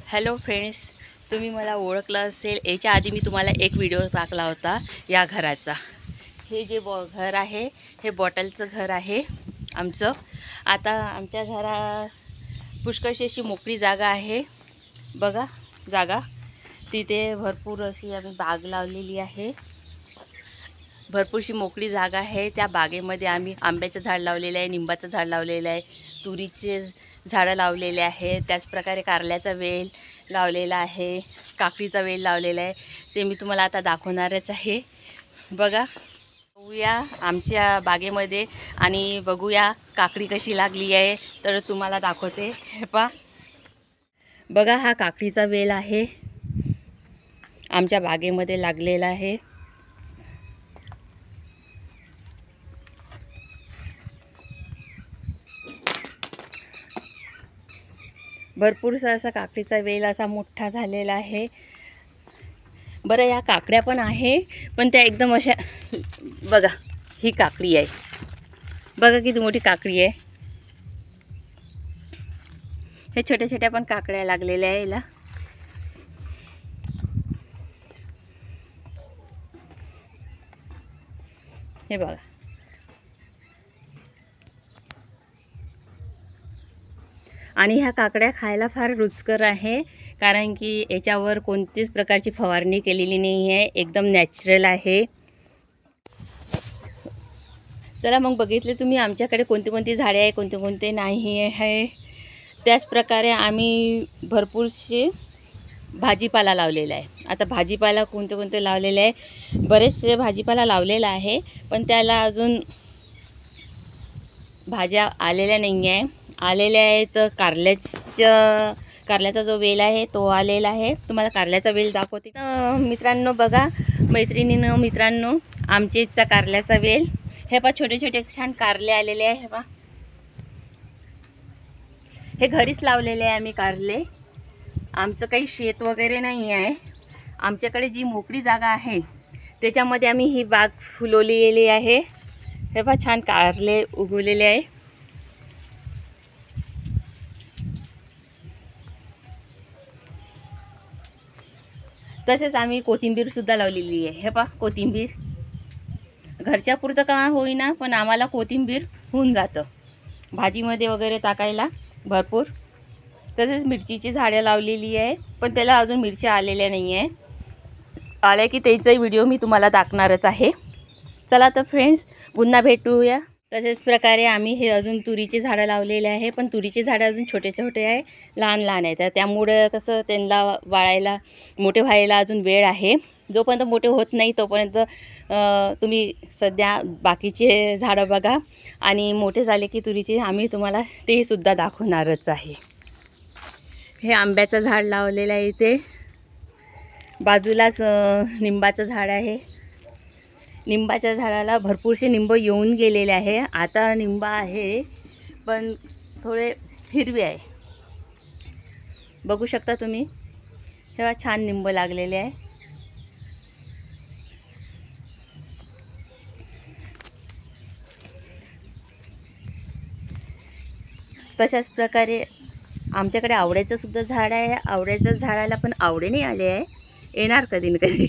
Hello friends, तुम्ही मला ओळखलं असेल. याच्या आधी मी तुम्हाला एक व्हिडिओ टाकला होता या घराचा. हे जे घर आहे हे बॉटलचं घर आहे आमचं. आता आमच्या घरात पुष्कळशी अशी मोकळी जागा आहे. बघा जागा, तिथे भरपूर अशी आम्ही बाग लावलेली आहे. भरपूरशी मोकळी जागा आहे. त्या बागेमध्ये आम्ही आंब्याचं झाड लावलेलं आहे, निंबाचं झाड लावलेलं आहे, तुरीचे झाडं लावलेले आहे, त्याचप्रकारे कारल्याचा वेल लावलेला आहे, काकडीचा वेल लावलेला आहे. ते मी तुम्हाला आता दाखवणारच आहे. बघा, बघूया आमच्या बागेमध्ये आणि बघूया काकडी कशी लागली आहे. तर तुम्हाला दाखवते. हे पहा, बघा हा काकडीचा वेल आहे, आमच्या बागेमध्ये लागलेला आहे. भरपूरसा असा काकडीचा वेल असा मोठा झालेला आहे. बरं, या काकड्या पण आहे, पण त्या एकदम अशा, बघा ही काकडी आहे, बघा किती मोठी काकडी आहे. हे छोट्या छोट्या पण काकड्या लागलेल्या आहे याला. हे बघा, आणि ह्या काकड्या खायला फार रुचकर आहे, कारण की याच्यावर कोणतीच प्रकारची फवारणी केलेली नाही आहे, एकदम नॅचरल आहे. चला मग, बघितले तुम्ही आमच्याकडे कोणती कोणती झाडे आहे, कोणते कोणते नाही आहे. त्याचप्रकारे आम्ही भरपूरसे भाजीपाला लावलेला आहे. आता भाजीपाला कोणते कोणते लावलेले आहे, बरेचसे भाजीपाला लावलेला आहे, पण त्याला अजून भाज्या आलेल्या नाही आहे. आलेल्या आहेत कारल्याचा जो वेल आहे तो आलेला आहे. तुम्हाला कारल्याचा वेल दाखवते. मित्रांनो बघा, मैत्रिणींनो, मित्रांनो, आमच्या इथचा कारल्याचा वेल. हे पहा, छोटे छोटे छान कारले आलेले आहे. हे पहा, हे घरीच लावलेले आहे आम्ही कारले. आमचं काही शेत वगैरे नाही आहे. आमच्याकडे जी मोकळी जागा आहे त्याच्यामध्ये आम्ही ही बाग फुलवलेली आहे. हे पहा, छान कारले उगवलेले आहे. तसेच आम्ही कोथिंबीरसुद्धा लावलेली आहे. हे पहा, कोथिंबीर घरच्या पुरतं का होईना, पण आम्हाला कोथिंबीर होऊन जातं भाजीमध्ये वगैरे टाकायला भरपूर. तसेच मिरचीची झाडं लावलेली आहे, पण त्याला अजून मिरच्या आलेल्या नाही आहे. आल्या की त्याचाही व्हिडिओ मी तुम्हाला दाखवणारच आहे. चला तर फ्रेंड्स, पुन्हा भेटूया. तसेच प्रकारे आम्ही हे अजून तुरीचे झाडं लावलेले आहे, पण तुरीचे झाडं अजून छोटे छोटे आहे, लहान लहान आहे. तर त्यामुळं कसं त्यांना वाळायला, मोठे व्हायला अजून वेळ आहे. जोपर्यंत मोठे होत नाही तोपर्यंत तुम्ही सध्या बाकीचे झाडं बघा, आणि मोठे झाले की तुरीचे आम्ही तुम्हाला ते सुद्धा दाखवणारच आहे. हे आंब्याचं झाड लावलेलं आहे. इथे बाजूलाच निंबाचं झाड आहे. निंबाच्या झाडाला भरपूरसे निंब येऊन गेलेले आहे. आता निंब आहे, पण थोडे हिरवे आहे. बघू शकता तुम्ही, तेव्हा छान निंब लागलेले आहे. तशाच प्रकारे आमच्याकडे आवळ्याचं सुद्धा झाड आहे. आवळ्याच्या झाडाला पण आवळे नाही आले आहे, येणार कधी ना कधी.